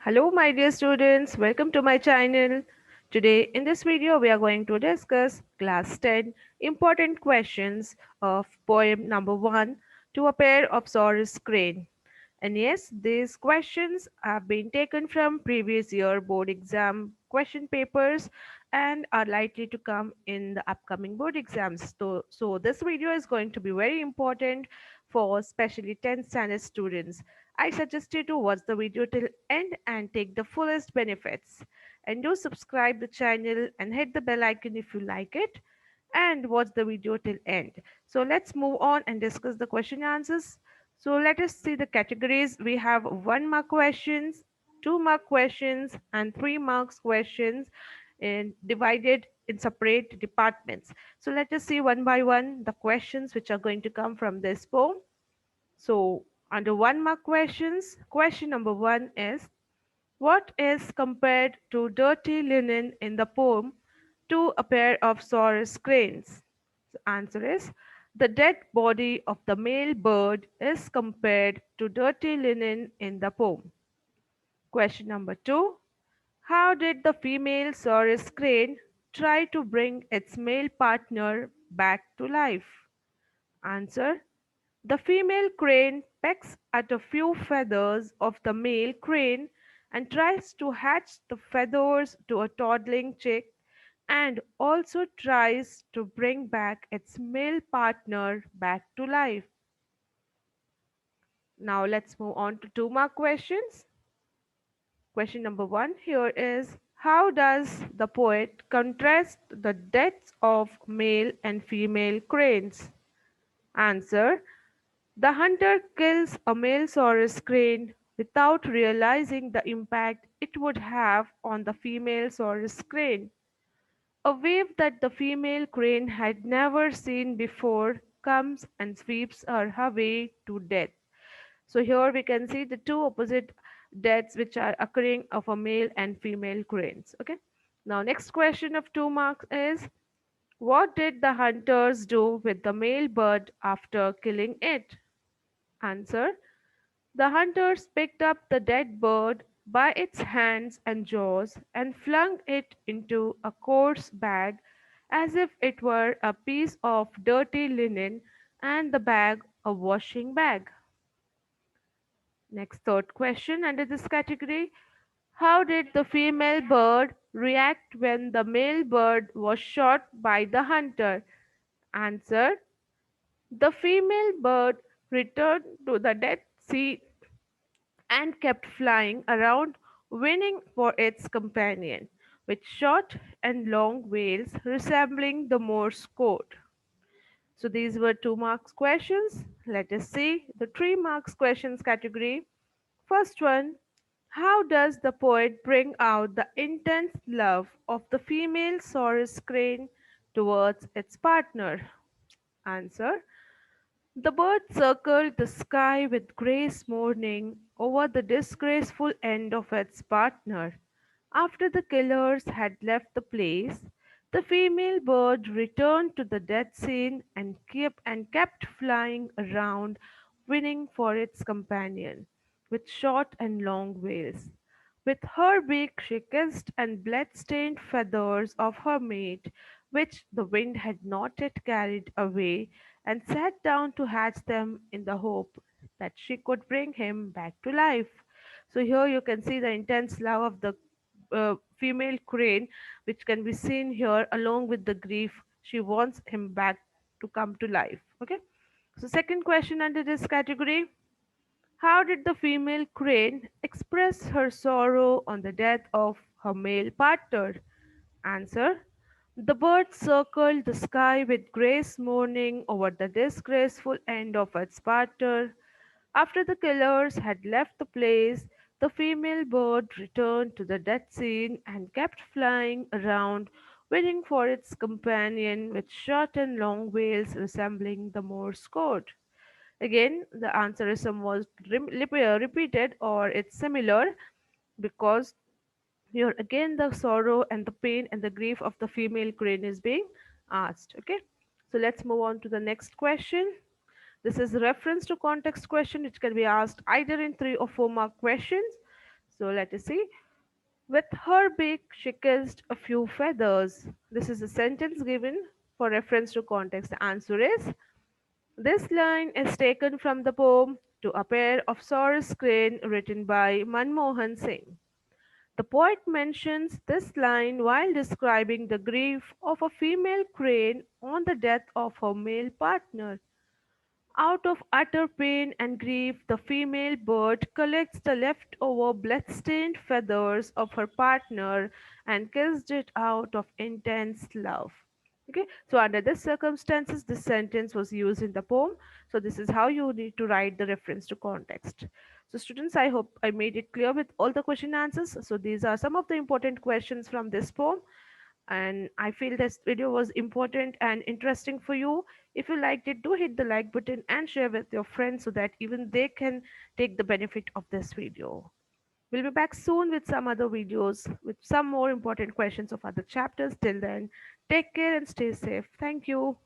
Hello, my dear students. Welcome to my channel. Today, in this video, we are going to discuss class 10 important questions of poem number 1 to a pair of Saurus crane. And yes, these questions have been taken from previous year board exam question papers and are likely to come in the upcoming board exams. So this video is going to be very important for especially 10th standard students. I suggest you to watch the video till end and take the fullest benefits. And do subscribe the channel and hit the bell icon if you like it and watch the video till end. So let's move on and discuss the question answers. So let us see the categories. We have 1 mark questions, 2 mark questions, and 3 marks questions in divided in separate departments. So let us see one by one the questions which are going to come from this poem. So under 1 mark questions, question number 1 is what is compared to dirty linen in the poem to a pair of Saurus cranes? The answer is the dead body of the male bird is compared to dirty linen in the poem. Question number 2. How did the female Saurus crane try to bring its male partner back to life? Answer. The female crane pecks at a few feathers of the male crane and tries to hatch the feathers to a toddling chick and also tries to bring back its male partner back to life. Now let's move on to 2 mark questions. Question number 1 here is how does the poet contrast the deaths of male and female cranes? Answer. The hunter kills a male Saurus crane without realizing the impact it would have on the female Saurus crane. A wave that the female crane had never seen before comes and sweeps her away to death. So here we can see the two opposite deaths which are occurring of a male and female cranes. Okay. Now next question of 2 marks is what did the hunters do with the male bird after killing it? Answer. The hunters picked up the dead bird by its hands and jaws and flung it into a coarse bag as if it were a piece of dirty linen and the bag a washing bag. Next, third question under this category. How did the female bird react when the male bird was shot by the hunter? Answer. The female bird returned to the dead sea and kept flying around, winning for its companion, with short and long wails resembling the Morse code. So these were 2 marks questions. Let us see the 3 marks questions category. First one, how does the poet bring out the intense love of the female Saurus crane towards its partner? Answer. The bird circled the sky with grace mourning over the disgraceful end of its partner. After the killers had left the place, the female bird returned to the death scene and kept flying around, winning for its companion, with short and long wails. With her beak she kissed and blood-stained feathers of her mate, which the wind had not yet carried away, and sat down to hatch them in the hope that she could bring him back to life. So here you can see the intense love of the female crane, which can be seen here along with the grief. She wants him back to come to life. Okay. So second question under this category. How did the female crane express her sorrow on the death of her male partner? Answer. The bird circled the sky with grace mourning over the disgraceful end of its partner. After the killers had left the place, the female bird returned to the death scene and kept flying around, waiting for its companion with short and long wails resembling the Morse code. Again, the answer is somewhat repeated or it's similar because here again the sorrow and the pain and the grief of the female crane is being asked. Okay, so let's move on to the next question. This is reference to context question which can be asked either in 3 or 4 mark questions. So let us see. With her beak, she kissed a few feathers. This is a sentence given for reference to context. The answer is this line is taken from the poem To a Pair of Saurus Crane written by Manmohan Singh. The poet mentions this line while describing the grief of a female crane on the death of her male partner. Out of utter pain and grief, the female bird collects the leftover blood-stained feathers of her partner and kissed it out of intense love. Okay, so under these circumstances, this sentence was used in the poem. So this is how you need to write the reference to context. So students, I hope I made it clear with all the question answers. So these are some of the important questions from this poem, and I feel this video was important and interesting for you. If you liked it, do hit the like button and share with your friends so that even they can take the benefit of this video. We'll be back soon with some other videos with some more important questions of other chapters. Till then, take care and stay safe. Thank you.